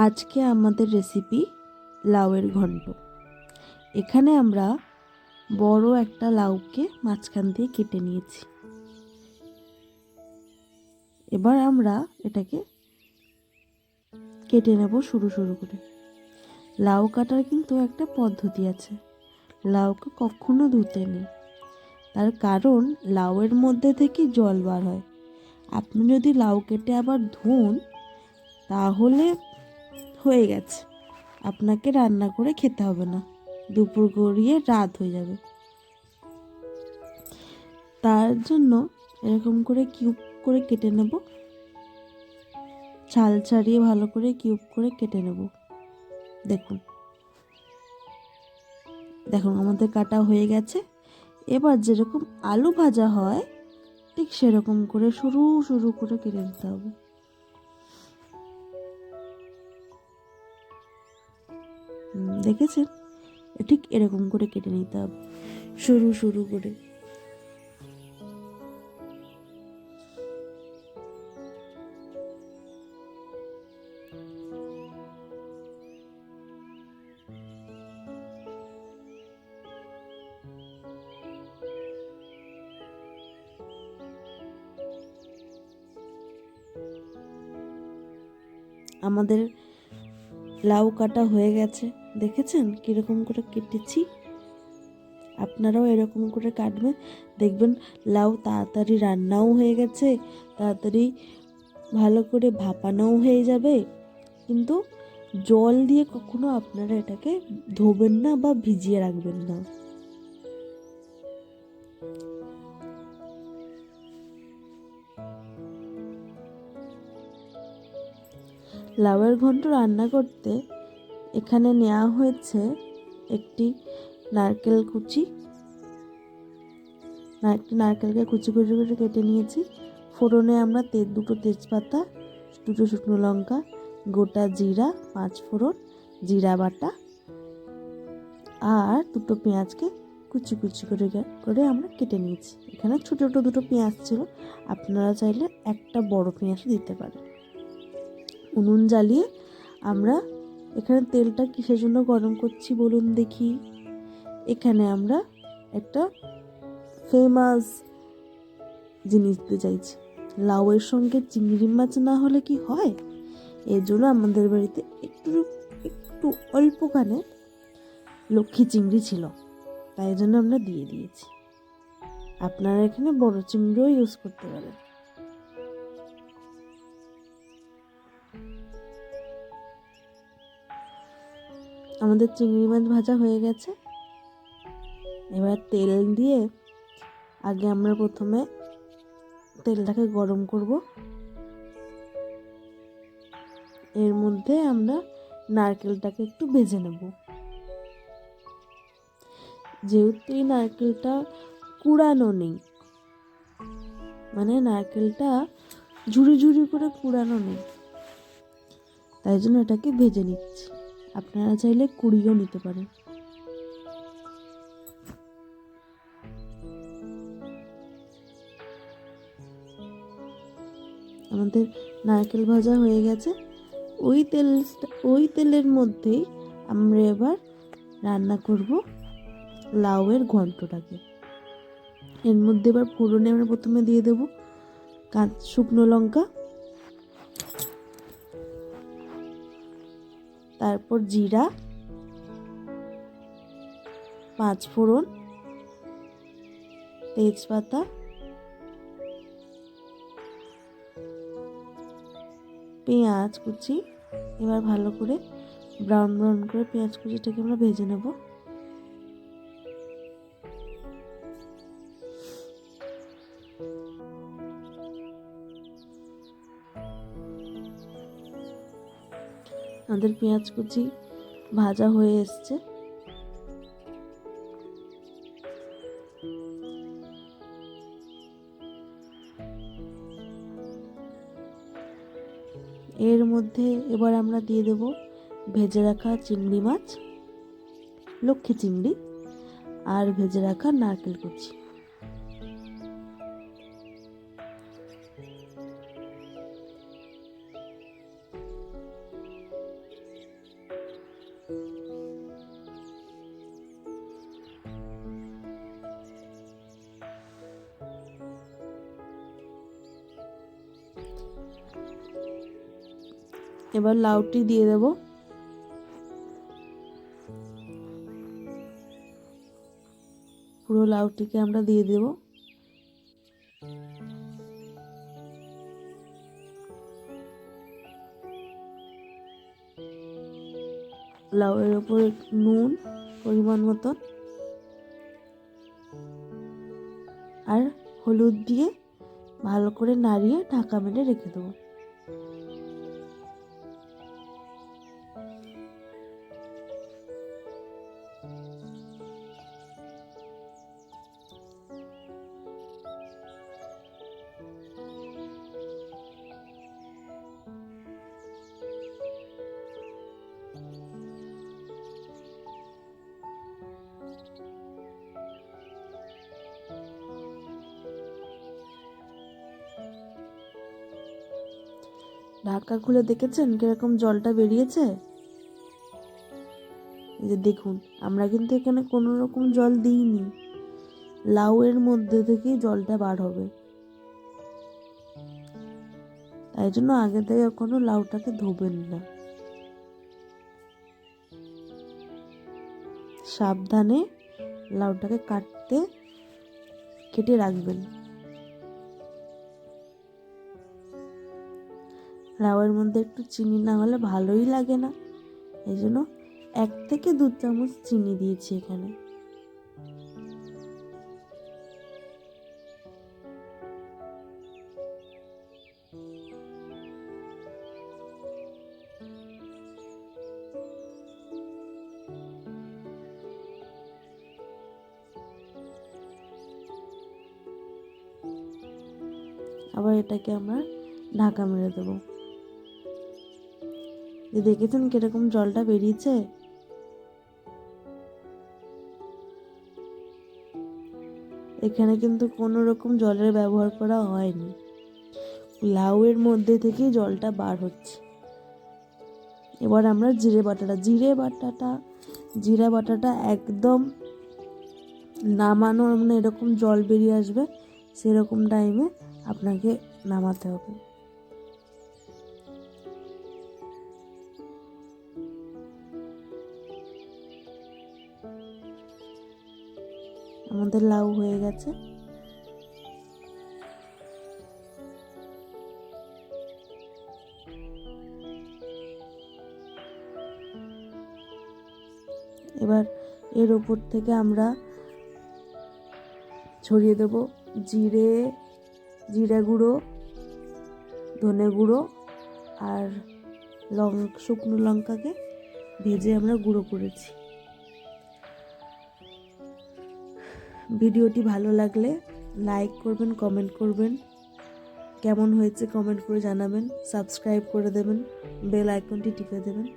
আজকে আমাদের রেসিপি লাউয়ের ঘন্ট। এখানে আমরা বড় একটা লাউকে মাঝখান দিয়ে কেটে নিয়েছি। এবার আমরা এটাকে কেটে নেব সরু সরু করে। লাউ কাটার কিন্তু একটা পদ্ধতি আছে। লাউকে কখনো ধুতে নেই, তার কারণ লাউয়ের মধ্যে থেকে জল বার হয়। আপনি যদি লাউ কেটে আবার ধুন তাহলে হয়ে গেছে, আপনাকে রান্না করে খেতে হবে না, দুপুর গড়িয়ে রাত হয়ে যাবে। তার জন্য এরকম করে কিউব করে কেটে নেব, ছাল ছাড়িয়ে ভালো করে কিউব করে কেটে নেব। দেখুন দেখুন আমাদের কাটা হয়ে গেছে। এবার যেরকম আলু ভাজা হয় ঠিক সেরকম করে সরু সরু করে কেটে নিতে হবে। দেখেছেন, ঠিক এরকম করে কেটে নিতে হবে সরু সরু করে। আমাদের লাউ কাটা হয়ে গেছে, দেখেছেন কিরকম করে কেটেছি। আপনারাও এরকম করে কাটবেন, দেখবেন লাউ তাড়াতাড়ি রান্নাও হয়ে গেছে, তাড়াতাড়ি ভালো করে ভাপানোও হয়ে যাবে। কিন্তু জল দিয়ে কখনো আপনারা এটাকে ধোবেন না বা ভিজিয়ে রাখবেন না। লাউয়ের ঘন্ট রান্না করতে এখানে নেওয়া হয়েছে একটি নারকেল কুচি। নারকেলকে কুচি কুচি করে কেটে নিয়েছি। ফোড়নে আমরা দুটো তেজপাতা, দুটো শুকনো লঙ্কা, গোটা জিরা, 5 ফোড়ন, জিরা বাটা আর দুটো পেঁয়াজকে কুচি কুচি করে আমরা কেটে নিয়েছি। এখানে ছোটো ছোটো দুটো পেঁয়াজ ছিল, আপনারা চাইলে একটা বড় পেঁয়াজও দিতে পারেন। উনুন জ্বালিয়ে আমরা এখানে তেলটা কিসের জন্য গরম করছি বলুন দেখি। এখানে আমরা একটা ফেমাস জিনিস দিতে চাইছি। লাউয়ের সঙ্গে চিংড়ি মাছ না হলে কি হয়, এর জন্য আমাদের বাড়িতে একটু একটু অল্পখানে লক্ষ্মী চিংড়ি ছিল, তাই জন্য আমরা দিয়ে দিয়েছি। আপনারা এখানে বড় চিংড়িও ইউজ করতে পারেন। আমাদের চিংড়ি মাছ ভাজা হয়ে গেছে। এবার তেল দিয়ে আগে আমরা প্রথমে তেলটাকে গরম করব। এর মধ্যে আমরা নারকেলটাকে একটু ভেজে নেব। যেহেতু এই নারকেলটা কুড়ানো নেই, মানে নারকেলটা ঝুড়ি ঝুড়ি করে কুড়ানো নেই, তাই জন্য এটাকে ভেজে নিচ্ছি। আপনারা চাইলে কুড়িয়েও নিতে পারেন। আমাদের নারকেল ভাজা হয়ে গেছে। ওই তেলের মধ্যেই আমরা এবার রান্না করব লাউয়ের ঘন্টটাকে। এর মধ্যে এবার ফোড়নে আমরা প্রথমে দিয়ে দেব শুকনো লঙ্কা, তারপর জিরা, 5 ফোড়ন, তেজপাতা, পেঁয়াজ কুচি। এবার ভালো করে ব্রাউন ব্রাউন করে পেঁয়াজ কুচিটাকে আমরা ভেজে নেব। আমাদের পেঁয়াজ কুচি ভাজা হয়ে এসছে। এর মধ্যে এবার আমরা দিয়ে দেব ভেজে রাখা চিংড়ি মাছ, লক্ষ্মী চিংড়ি, আর ভেজে রাখা নারকেল কুচি। এবার লাউটি দিয়ে দেব। পুরো লাউটিকে আমরা দিয়ে দেব। লাউয়ের ওপর নুন পরিমাণ মতন আর হলুদ দিয়ে ভালো করে নাড়িয়ে ঢাকা মেরে রেখে দেবো। ঢাকা খুলে দেখেছেন কিরকম জলটা বেরিয়েছে? এই যে দেখুন, আমরা কিন্তু এখানে কোনো রকম জল দিইনি, লাউয়ের মধ্যে থেকেই জলটা বার হবে। তাই জন্য আগে থেকে কোনো লাউটাকে ধোবেন না, সাবধানে লাউটাকে কেটে রাখবেন। লাউয়ের মধ্যে একটু চিনি না হলে ভালোই লাগে না, এই জন্য 1 থেকে 2 চামচ চিনি দিয়েছি এখানে। আবার এটাকে আমরা ঢাকা মেরে দেবো। দেখেছেন কিরকম জলটা বেরিয়েছে? এখানে কিন্তু কোনো রকম জলের ব্যবহার করা হয়নি, লাউয়ের মধ্যে থেকেই জলটা বার হচ্ছে। এবার আমরা জিরে বাটাটা একদম নামানোর মানে এরকম জল বেরিয়ে আসবে সেরকম টাইমে আপনাকে নামাতে হবে। আমাদের লাউ হয়ে গেছে। এবার এর উপর থেকে আমরা ছড়িয়ে দেব জিরে গুঁড়ো, ধনে গুঁড়ো আর শুকনো লঙ্কাকে ভেজে আমরা গুঁড়ো করেছি। ভিডিওটি ভালো লাগলে লাইক করবেন, কমেন্ট করবেন, কেমন হয়েছে কমেন্ট করে জানাবেন, সাবস্ক্রাইব করে দেবেন, বেল আইকনটি টিপে দেবেন।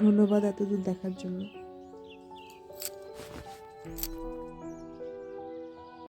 ধন্যবাদ এতদূর দেখার জন্য।